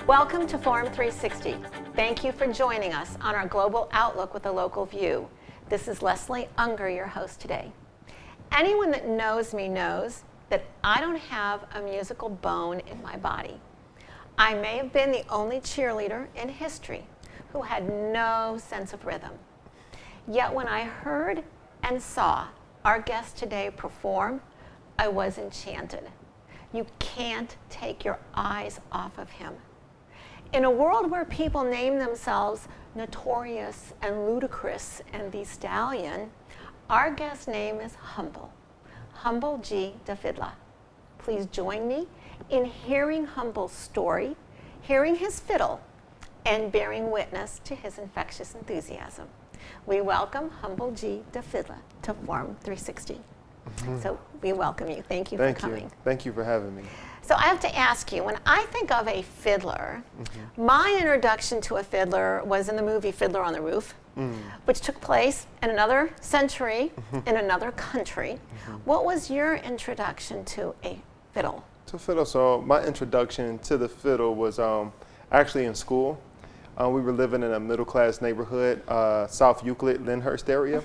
Welcome to Forum 360. Thank you for joining us on our Global Outlook with a Local View. This is Leslie Unger, your host today. Anyone that knows me knows that I don't have a musical bone in my body. I may have been the only cheerleader in history who had no sense of rhythm. Yet when I heard and saw our guest today perform, I was enchanted. You can't take your eyes off of him. In a world where people name themselves Notorious and Ludicrous and the Stallion, our guest's name is Humble G. de Fiddla. Please join me in hearing Humble's story, hearing his fiddle, and bearing witness to his infectious enthusiasm. We welcome Humble G. de Fiddla to Forum 360. So we welcome you. Thank you for coming. Thank you for having me. So I have to ask you, when I think of a fiddler, my introduction to a fiddler was in the movie Fiddler on the Roof, which took place in another century, in another country. What was your introduction to a fiddle? To fiddle, so my introduction to the fiddle was actually in school. We were living in a middle-class neighborhood, South Euclid, Lyndhurst area.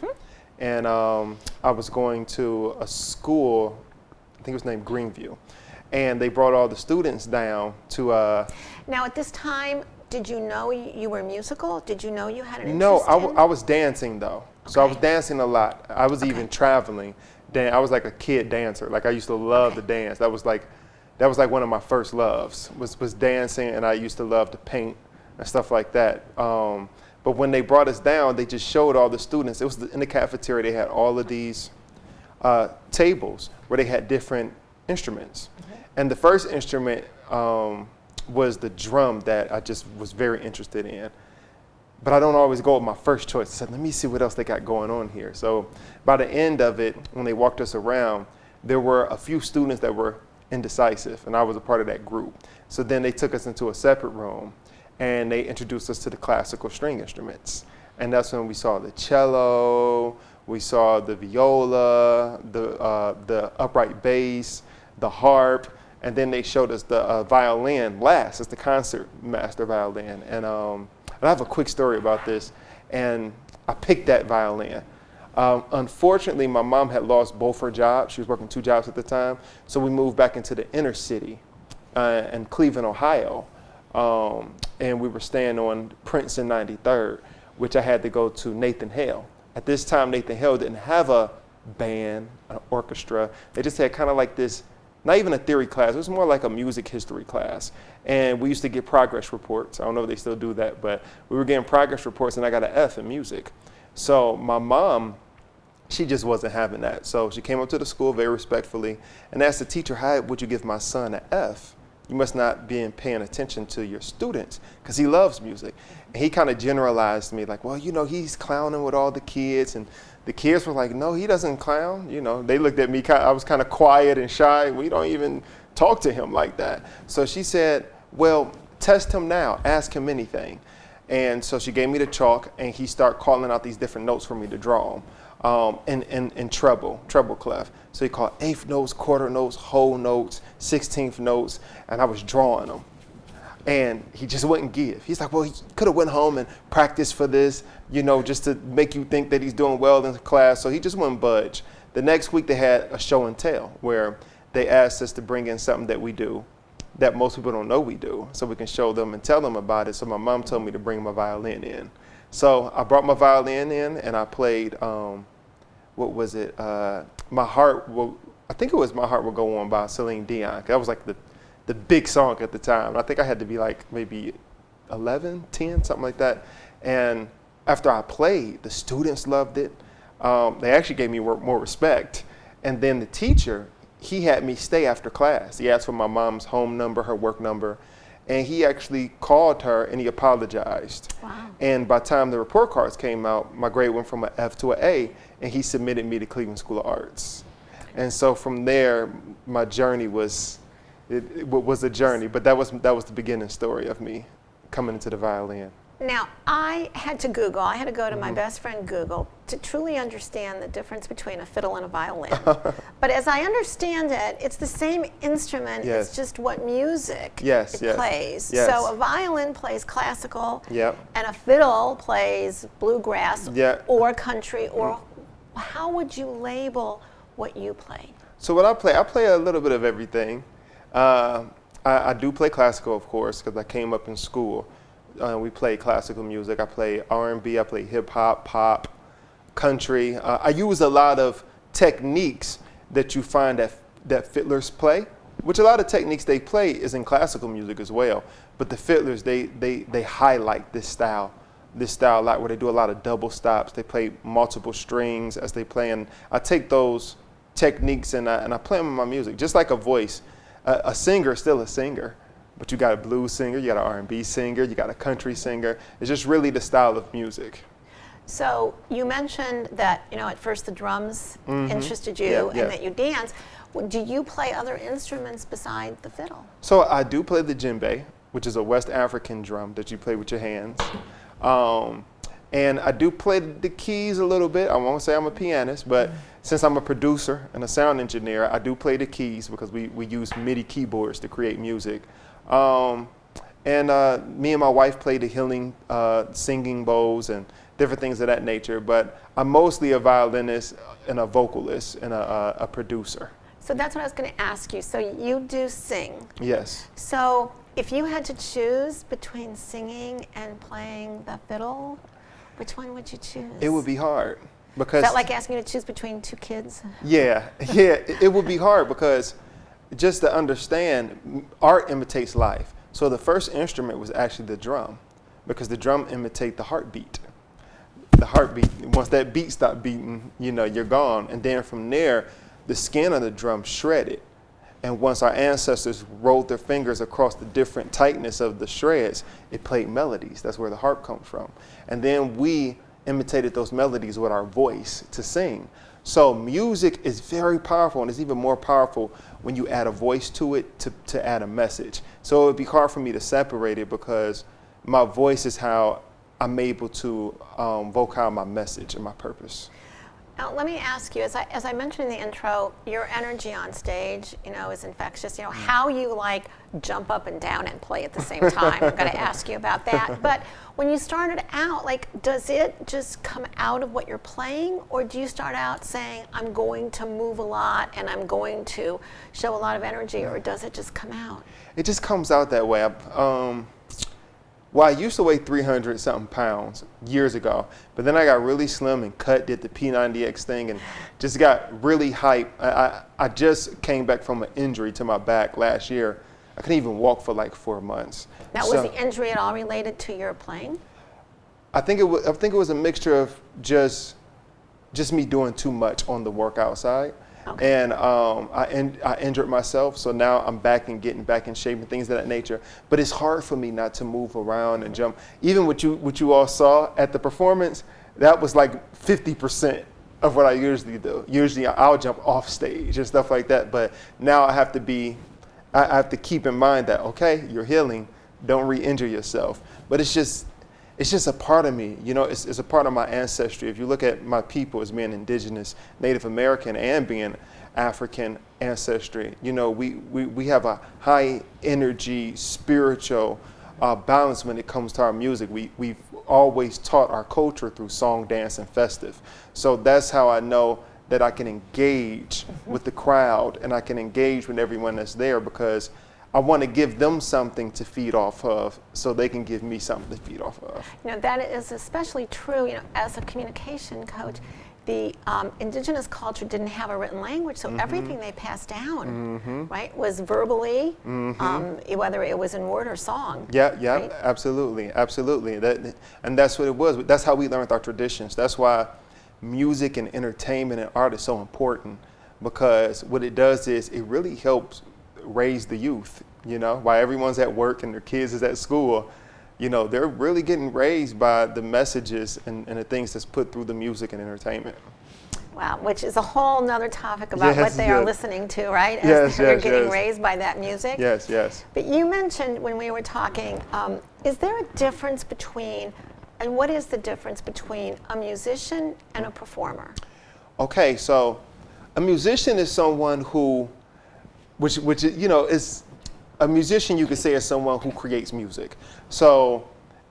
And I was going to a school, I think it was named Greenview. And they brought all the students down to... Now at this time, did you know you were musical? Did you know you had an interest No, I was dancing though. Okay. So I was dancing a lot. I was even traveling. I was like a kid dancer. Like I used to love to dance. That was like one of my first loves, was dancing, and I used to love to paint and stuff like that. But when they brought us down, they just showed all the students. It was in the cafeteria, they had all of these tables where they had different instruments. And the first instrument was the drum that I just was very interested in. But I don't always go with my first choice. I said, let me see what else they got going on here. So by the end of it, when they walked us around, there were a few students that were indecisive, and I was a part of that group. So then they took us into a separate room, and they introduced us to the classical string instruments. And that's when we saw the cello, we saw the viola, the upright bass, the harp, and then they showed us the violin last. It's the concert master violin. And I have a quick story about this. And I picked that violin. Unfortunately, my mom had lost both her jobs. She was working 2 jobs at the time. So we moved back into the inner city in Cleveland, Ohio. And we were staying on Prince and 93rd, which I had to go to Nathan Hale. At this time, Nathan Hale didn't have a band, an orchestra. They just had kind of like this, not even a theory class, it was more like a music history class. And we used to get progress reports. I don't know if they still do that, but we were getting progress reports, and I got an F in music. So my mom, she just wasn't having that. So she came up to the school very respectfully and asked the teacher, how would you give my son an F? You must not be paying attention to your students, because he loves music. And he kind of generalized me like, well, you know, he's clowning with all the kids. And the kids were like, no, he doesn't clown. You know, they looked at me, I was kind of quiet and shy. We don't even talk to him like that. So she said, well, test him now, ask him anything. And so she gave me the chalk, and he started calling out these different notes for me to draw them in treble clef. So he called eighth notes, quarter notes, whole notes, 16th notes, and I was drawing them. And he just wouldn't give. He's like, well, he could have went home and practiced for this, you know, just to make you think that he's doing well in the class. So he just wouldn't budge. The next week they had a show and tell where they asked us to bring in something that we do that most people don't know we do, so we can show them and tell them about it. So my mom told me to bring my violin in. So I brought my violin in, and I played, what was it? I think it was My Heart Will Go On by Celine Dion. That was like the big song at the time. I think I had to be like maybe 11, 10, something like that. And after I played, the students loved it. They actually gave me more respect. And then the teacher, he had me stay after class. He asked for my mom's home number, her work number, and he actually called her and he apologized. Wow. And by the time the report cards came out, my grade went from an F to an A, and he submitted me to Cleveland School of Arts. And so from there, my journey was a journey, but that was the beginning story of me coming into the violin. Now, I had to Google, I had to go to my best friend Google to truly understand the difference between a fiddle and a violin. But as I understand it, it's the same instrument, Yes. it's just what music Yes, it plays. yes. So a violin plays classical, Yep. and a fiddle plays bluegrass Yeah. or country, or how would you label what you play? So what I play a little bit of everything. I do play classical, of course, because I came up in school. We play classical music. I play R&B, I play hip hop, pop, country. I use a lot of techniques that you find that fiddlers play, which a lot of techniques they play is in classical music as well. But the fiddlers, they highlight this style a lot, where they do a lot of double stops. They play multiple strings as they play, and I take those techniques and I play them in my music, just like a voice. A singer is still a singer. But you got a blues singer, you got an R&B singer, you got a country singer. It's just really the style of music. So you mentioned that, at first the drums interested you Yeah, and yeah. that you dance. Do you play other instruments beside the fiddle? So I do play the djembe, which is a West African drum that you play with your hands. And I do play the keys a little bit. I won't say I'm a pianist, but since I'm a producer and a sound engineer, I do play the keys because we use MIDI keyboards to create music. Me and my wife play the healing singing bowls and different things of that nature, but I'm mostly a violinist and a vocalist and a producer. So that's what I was going to ask you. So you do sing. Yes. So if you had to choose between singing and playing the fiddle, which one would you choose? It would be hard because... Is that like asking you to choose between two kids? Yeah, it would be hard because just to understand, art imitates life. So the first instrument was actually the drum, because the drum imitates the heartbeat. The heartbeat, once that beat stops beating, you're gone. And then from there, the skin of the drum shredded. And once our ancestors rolled their fingers across the different tightness of the shreds, it played melodies. That's where the harp comes from. And then we imitated those melodies with our voice to sing. So music is very powerful, and it's even more powerful when you add a voice to it to add a message. So it would be hard for me to separate it because my voice is how I'm able to vocal my message and my purpose. Now, let me ask you, as I mentioned in the intro, your energy on stage, is infectious. How you jump up and down and play at the same time. I'm going to ask you about that. But when you started out, does it just come out of what you're playing, or do you start out saying, I'm going to move a lot and I'm going to show a lot of energy, or does it just come out? It just comes out that way. Well, I used to weigh 300-something pounds years ago, but then I got really slim and cut, did the P90X thing, and just got really hype. I just came back from an injury to my back last year. I couldn't even walk for 4 months. Now, was the injury at all related to your playing? I think it was a mixture of just me doing too much on the workout side. Okay. And I injured myself, so now I'm back and getting back in shape and things of that nature. But it's hard for me not to move around and jump. Even what you all saw at the performance, that was 50% of what I usually do. Usually I'll jump off stage and stuff like that. But now I have to keep in mind that, okay, you're healing, don't re-injure yourself. But it's just a part of me, it's a part of my ancestry. If you look at my people as being indigenous, Native American, and being African ancestry, we have a high energy, spiritual balance when it comes to our music. We've always taught our culture through song, dance, and festive. So that's how I know that I can engage with the crowd and I can engage with everyone that's there, because I want to give them something to feed off of so they can give me something to feed off of. That is especially true, as a communication coach. The indigenous culture didn't have a written language, so everything they passed down, right, was verbally, whether it was in word or song. Yeah, right? absolutely. And that's what it was. That's how we learned our traditions. That's why music and entertainment and art is so important, because what it does is it really helps raise the youth, while everyone's at work and their kids is at school, they're really getting raised by the messages and the things that's put through the music and entertainment. Wow, which is a whole nother topic about what Yes, they are yes. listening to, right? Yes, They're yes, getting yes. raised by that music. Yes, yes. But you mentioned when we were talking, is there a difference between, and what is the difference between a musician and a performer? Okay, so a musician is someone who, which you know, is a musician. You could say is someone who creates music. So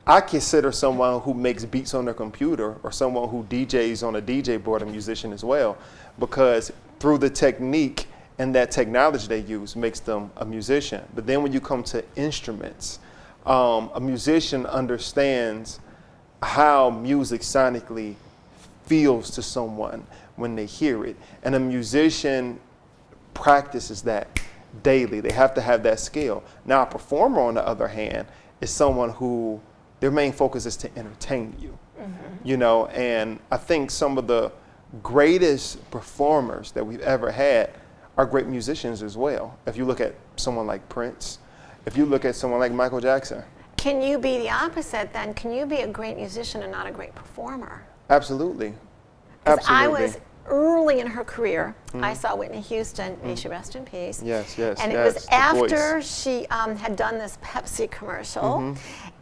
I consider someone who makes beats on their computer or someone who DJs on a DJ board a musician as well, because through the technique and that technology they use makes them a musician. But then when you come to instruments, a musician understands how music sonically feels to someone when they hear it. And a musician practices that daily. They have to have that skill. Now, a performer, on the other hand, is someone who their main focus is to entertain you. You know, and I think some of the greatest performers that we've ever had are great musicians as well. If you look at someone like Prince, if you look at someone like Michael Jackson. Can you be the opposite then? Can you be a great musician and not a great performer? Absolutely. 'Cause Absolutely. I was early in her career. I saw Whitney Houston, may she rest in peace. Yes, yes, And it yes, was the after voice. she had done this Pepsi commercial.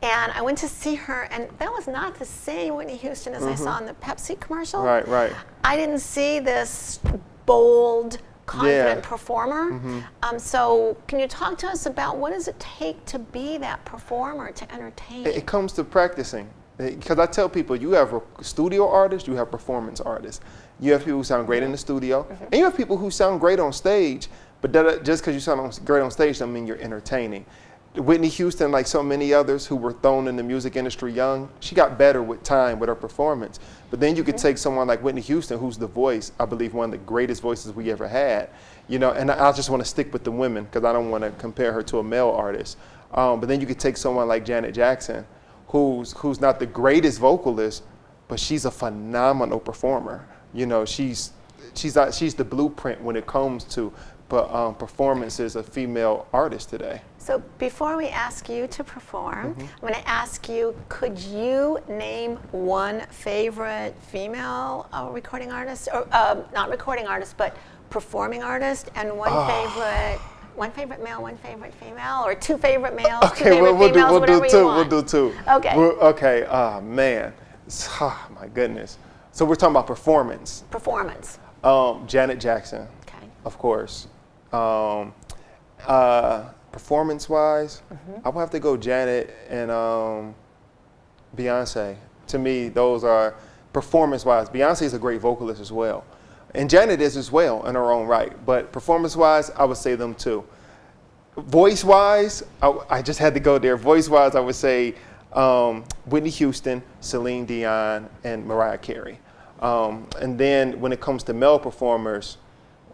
And I went to see her, and that was not the same Whitney Houston as I saw in the Pepsi commercial. Right, right. I didn't see this bold, confident Yeah. performer. So can you talk to us about what does it take to be that performer, to entertain? It comes to practicing. Because I tell people, you have studio artists, you have performance artists. You have people who sound great in the studio, and you have people who sound great on stage, but just because you sound great on stage doesn't mean you're entertaining. Whitney Houston, like so many others who were thrown in the music industry young, she got better with time with her performance. But then you could take someone like Whitney Houston, who's the voice, I believe one of the greatest voices we ever had. You know, and I just want to stick with the women because I don't want to compare her to a male artist. But then you could take someone like Janet Jackson, who's not the greatest vocalist, but she's a phenomenal performer. You know, she's the blueprint when it comes to performances of female artists today. So before we ask you to perform, I'm going to ask you, could you name one favorite female recording artist, or not recording artist, but performing artist, and one favorite male, one favorite female, or two favorite males, two Okay, favorite females, we'll whatever do two. you want. We'll do two. Okay. Okay. Oh man. Oh, my goodness. So we're talking about performance. Performance. Janet Jackson, Okay. of course. Performance-wise, I would have to go Janet and Beyonce. To me, those are performance-wise. Beyonce is a great vocalist as well, and Janet is as well in her own right. But performance-wise, I would say them two. Voice-wise, I just had to go there. Voice-wise, I would say Whitney Houston, Celine Dion, and Mariah Carey. And then when it comes to male performers,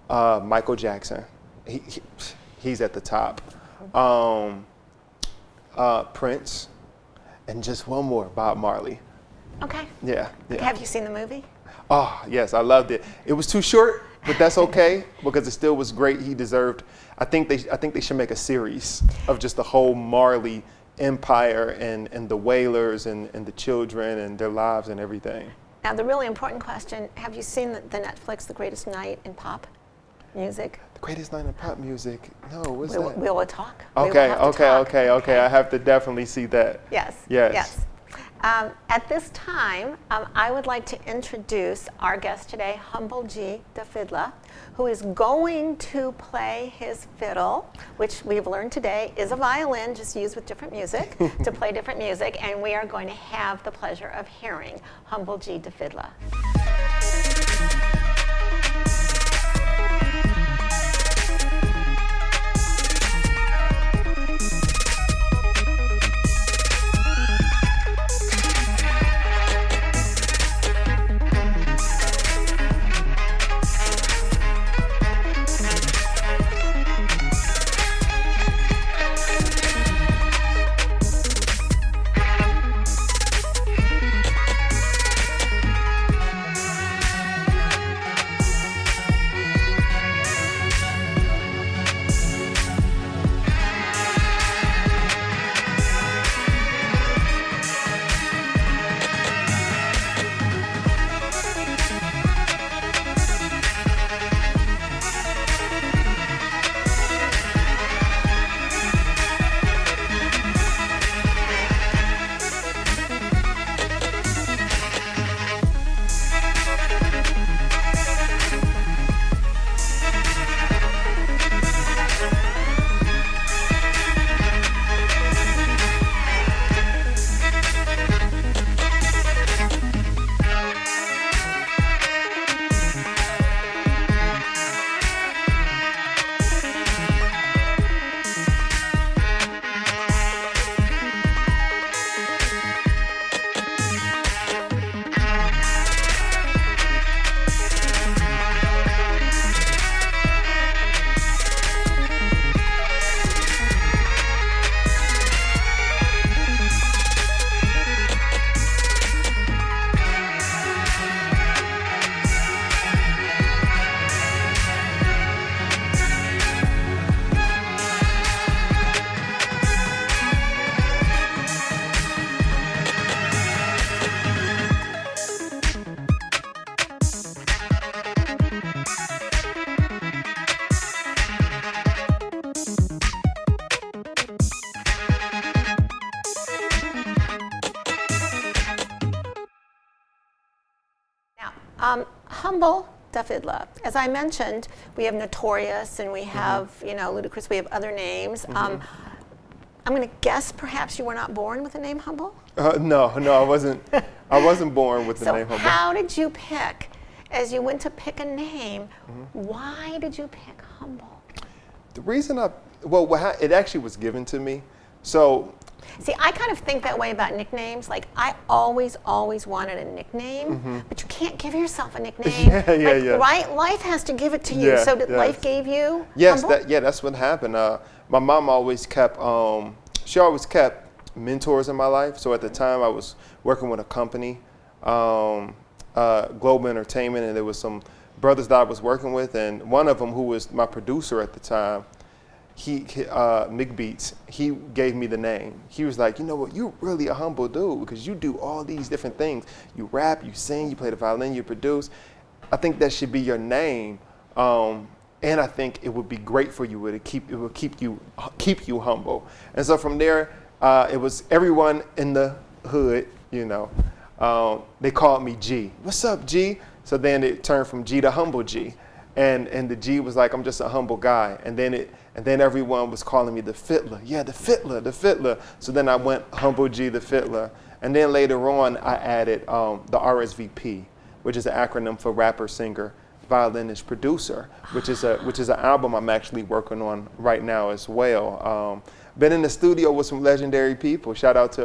Michael Jackson, he's at the top. Prince, and just one more, Bob Marley. Okay. Yeah. Have you seen the movie? Oh, yes, I loved it. It was too short, but that's okay because it still was great. He deserved. I think they should make a series of just the whole Marley empire and the Wailers and the children and their lives and everything. Now, the really important question, have you seen the Netflix The Greatest Night in Pop Music? The Greatest Night in Pop Music? No, what's that? We will talk. Okay. I have to definitely see that. Yes. Yes. At this time, I would like to introduce our guest today, Humble G, the Fiddla, who is going to play his fiddle, which we've learned today is a violin, just used with different music, to play different music, and we are going to have the pleasure of hearing Humble G, the Fiddla. Humble the Fiddla. As I mentioned, we have Notorious and we have, Ludacris, we have other names. I'm going to guess perhaps you were not born with the name Humble? No, I wasn't. I wasn't born with the name Humble. So how did you pick, as you went to pick a name, why did you pick Humble? The reason it actually was given to me. So, see, I kind of think that way about nicknames. Like, I always wanted a nickname, but you can't give yourself a nickname. Yeah. Right? Life has to give it to you. Yeah, so did life gave you Yes, Humble? that's what happened. My mom always kept, she always kept mentors in my life. So at the time I was working with a company, Global Entertainment, and there was some brothers that I was working with, and one of them, who was my producer at the time, Mick Beats, he gave me the name. He was like, you know what, you're really a humble dude because you do all these different things. You rap, you sing, you play the violin, you produce. I think that should be your name. And I think it would be great for you. It would keep you humble. And so from there, it was everyone in the hood, they called me G. What's up, G? So then it turned from G to Humble G. And the G was like, I'm just a humble guy. And then everyone was calling me the Fiddla. Yeah, the Fiddla, the Fiddla. So then I went Humble G, the Fiddla. And then later on, I added the RSVP, which is an acronym for rapper, singer, violinist, producer, which is an album I'm actually working on right now as well. Been in the studio with some legendary people. Shout out to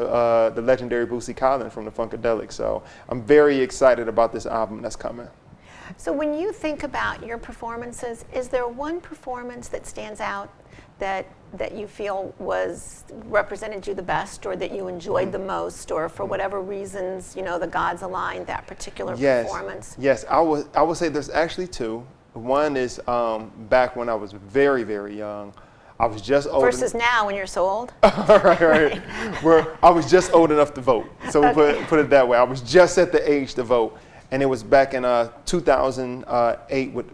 the legendary Boosie Collins from the Funkadelics. So I'm very excited about this album that's coming. So when you think about your performances, is there one performance that stands out that you feel represented you the best, or that you enjoyed the most, or for whatever reasons, the gods aligned that particular performance? Yes, I would say there's actually two. One is back when I was very, very young. I was just old. Versus now when you're so old? right. Where I was just old enough to vote. So we put it that way. I was just at the age to vote. And it was back in 2008 with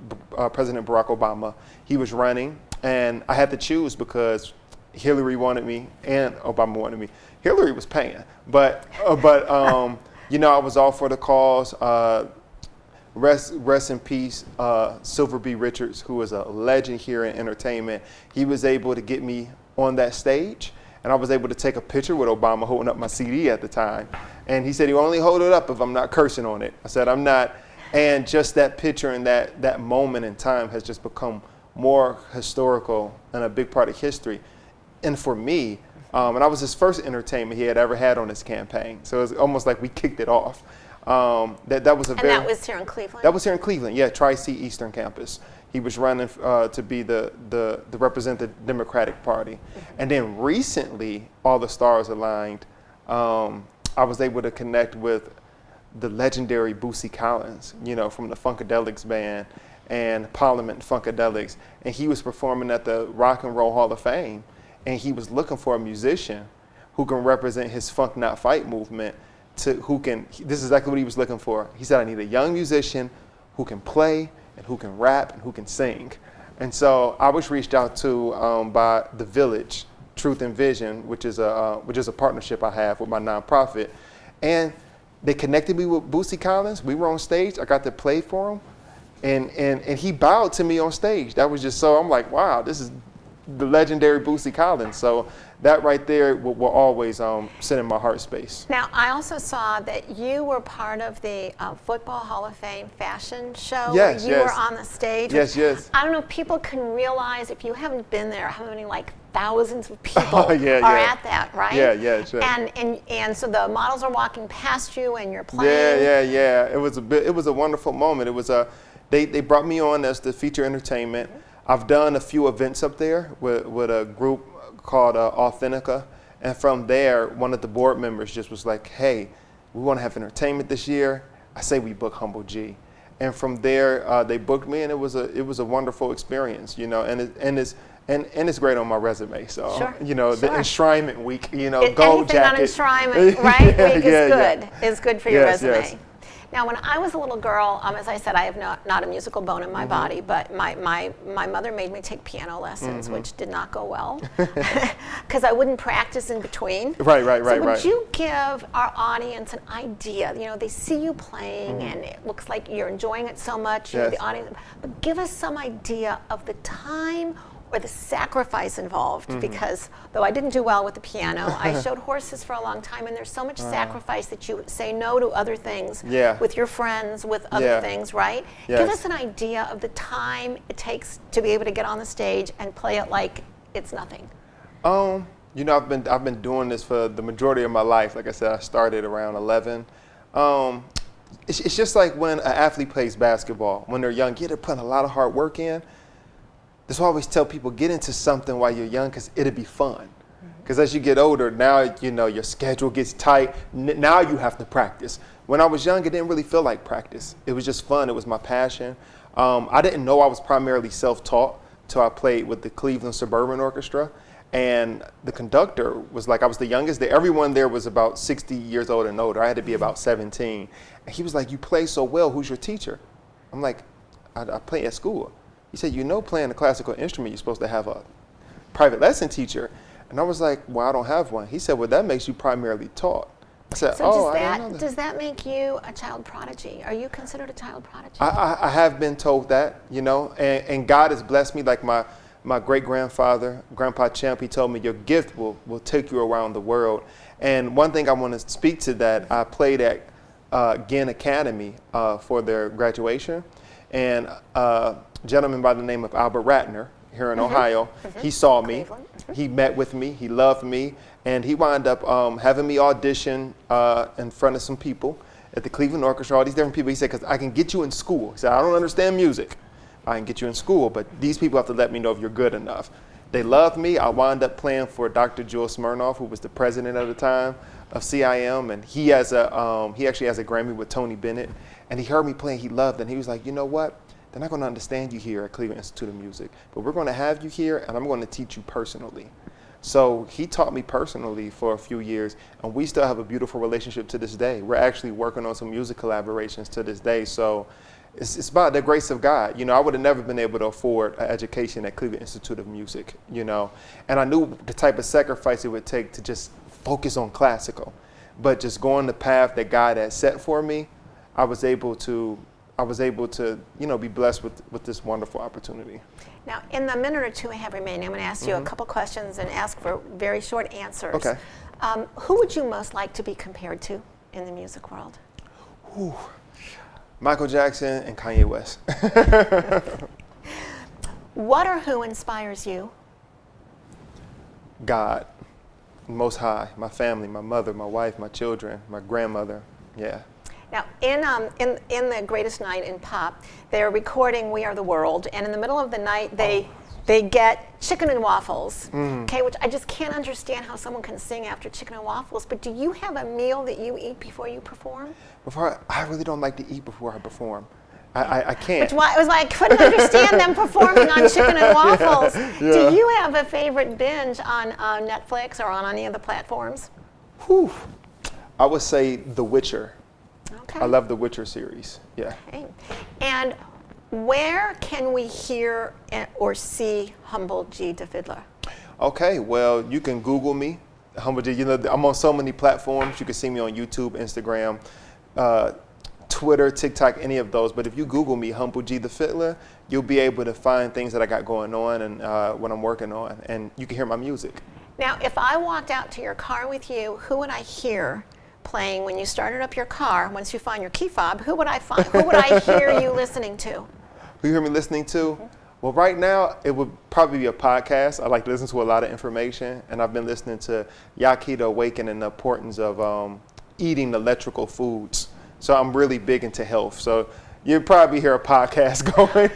President Barack Obama. He was running, and I had to choose because Hillary wanted me and Obama wanted me. Hillary was paying, but I was all for the cause. Rest in peace, Silver B. Richards, who was a legend here in entertainment. He was able to get me on that stage, and I was able to take a picture with Obama holding up my CD at the time. And he said, you only hold it up if I'm not cursing on it. I said, I'm not. And just that picture and that moment in time has just become more historical and a big part of history. And for me, and I was his first entertainment he had ever had on his campaign. So it was almost like we kicked it off. That was that was here in Cleveland? That was here in Cleveland, yeah, Tri-C Eastern Campus. He was running to be the represent the Democratic Party. And then recently, all the stars aligned. I was able to connect with the legendary Boosie Collins, from the Funkadelics band and Parliament Funkadelics. And he was performing at the Rock and Roll Hall of Fame. And he was looking for a musician who can represent his Funk Not Fight movement, this is exactly what he was looking for. He said, I need a young musician who can play and who can rap and who can sing. And so I was reached out to by The Village, Truth and Vision, which is a partnership I have with my nonprofit. And they connected me with Boosie Collins. We were on stage. I got to play for him. And he bowed to me on stage. That was just so, I'm like, wow, this is the legendary Boosie Collins. So that right there will always sit in my heart space. Now, I also saw that you were part of the Football Hall of Fame fashion show. Yes, You were on the stage. Yes. I don't know if people can realize, if you haven't been there, how many thousands of people are at that, right? Yeah, sure. And so the models are walking past you and you're playing. Yeah. It was a wonderful moment. It was they brought me on as the feature entertainment. I've done a few events up there with a group called Authentica, and from there, one of the board members just was like, "Hey, we want to have entertainment this year. I say we book Humble G," and from there they booked me, and it was a wonderful experience, and it's great on my resume. So sure. The Enshrinement Week, Gold jacket. Anything on Enshrinement, right? Week is good. Is good for your resume. Yes. Now, when I was a little girl, as I said, I have not a musical bone in my body, but my mother made me take piano lessons, which did not go well because I wouldn't practice in between. Right. So would you give our audience an idea? You know, they see you playing and it looks like you're enjoying it so much, Yes. the audience, but give us some idea of the time or the sacrifice involved, because though I didn't do well with the piano, I showed horses for a long time, and there's so much sacrifice that you say no to other things with your friends, with other things, right? Yes. Give us an idea of the time it takes to be able to get on the stage and play it like it's nothing. You know, I've been doing this for the majority of my life. Like I said, I started around 11. It's just like when an athlete plays basketball. When they're young, they're putting a lot of hard work in. That's why I always tell people, get into something while you're young, because it'll be fun. Because as you get older, now, you know, your schedule gets tight. Now you have to practice. When I was young, it didn't really feel like practice. It was just fun. It was my passion. I didn't know I was primarily self-taught till I played with the Cleveland Suburban Orchestra. And the conductor was like, I was the youngest there. Everyone there was about 60 years old and older. I had to be about 17. And he was like, you play so well, who's your teacher? I'm like, I play at school. He said, you know, playing a classical instrument, you're supposed to have a private lesson teacher. And I was like, well, I don't have one. He said, well, that makes you primarily taught. I said, So I didn't know that. does that make you a child prodigy? Are you considered a child prodigy? I have been told that, you know, and God has blessed me. Like my great-grandfather, Grandpa Champ, he told me your gift will take you around the world. And one thing I want to speak to that, I played at Ginn Academy for their graduation. And a gentleman by the name of Albert Ratner here in Ohio, he saw me, he met with me, he loved me, and he wound up having me audition in front of some people at the Cleveland Orchestra, all these different people. He said, because I can get you in school. He said, I don't understand music. I can get you in school, but these people have to let me know if you're good enough. They loved me. I wound up playing for Dr. Jules Smirnoff, who was the president at the time of CIM, and he actually has a Grammy with Tony Bennett. And he heard me playing, he loved it, and he was like, you know what? They're not going to understand you here at Cleveland Institute of Music, but we're going to have you here, and I'm going to teach you personally. So he taught me personally for a few years, and we still have a beautiful relationship to this day. We're actually working on some music collaborations to this day. So it's about the grace of God. You know, I would have never been able to afford an education at Cleveland Institute of Music, you know, and I knew the type of sacrifice it would take to just focus on classical. But just going the path that God had set for me, I was able to, you know, be blessed with this wonderful opportunity. Now, in the minute or two I have remaining, I'm going to ask you a couple questions and ask for very short answers. Okay. Who would you most like to be compared to in the music world? Whew. Michael Jackson and Kanye West. What or who inspires you? God, Most High, my family, my mother, my wife, my children, my grandmother. Yeah. Now, in the Greatest Night in Pop, they're recording "We Are the World," and in the middle of the night, they get chicken and waffles. Okay, which I just can't understand how someone can sing after chicken and waffles. But do you have a meal that you eat before you perform? I really don't like to eat before I perform. I can't. Which why it was like I couldn't understand them performing on chicken and waffles. Yeah. Do you have a favorite binge on Netflix or on any of the platforms? Whew. I would say The Witcher. Okay. I love the Witcher series. Yeah. Okay. And where can we hear or see Humble G the Fiddler? Okay, well, you can Google me, Humble G. You know, I'm on so many platforms. You can see me on YouTube, Instagram, Twitter, TikTok, any of those. But if you Google me, Humble G the Fiddler, you'll be able to find things that I got going on and what I'm working on. And you can hear my music. Now, if I walked out to your car with you, who would I hear playing when you started up your car? Once you find your key fob, who would I find? Who would I hear you listening to? Who you hear me listening to? Well, right now, it would probably be a podcast. I like to listen to a lot of information, and I've been listening to Yaki the Awaken and the importance of eating electrical foods. So I'm really big into health. So you'll probably hear a podcast going.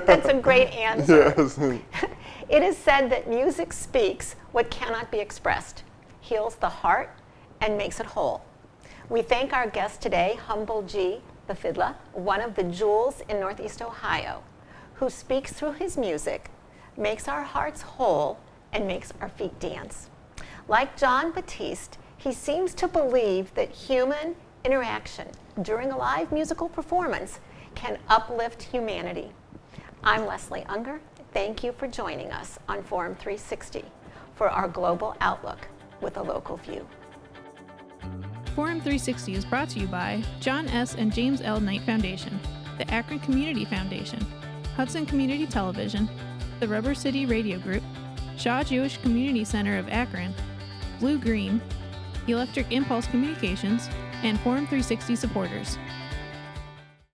That's a great answer. Yes. It is said that music speaks what cannot be expressed, heals the heart, and makes it whole. We thank our guest today, Humble G the Fiddler, one of the jewels in Northeast Ohio, who speaks through his music, makes our hearts whole, and makes our feet dance. Like John Batiste, he seems to believe that human interaction during a live musical performance can uplift humanity. I'm Leslie Unger. Thank you for joining us on Forum 360 for our global outlook with a local view. Forum 360 is brought to you by John S. and James L. Knight Foundation, the Akron Community Foundation, Hudson Community Television, the Rubber City Radio Group, Shaw Jewish Community Center of Akron, Blue Green, Electric Impulse Communications, and Forum 360 supporters.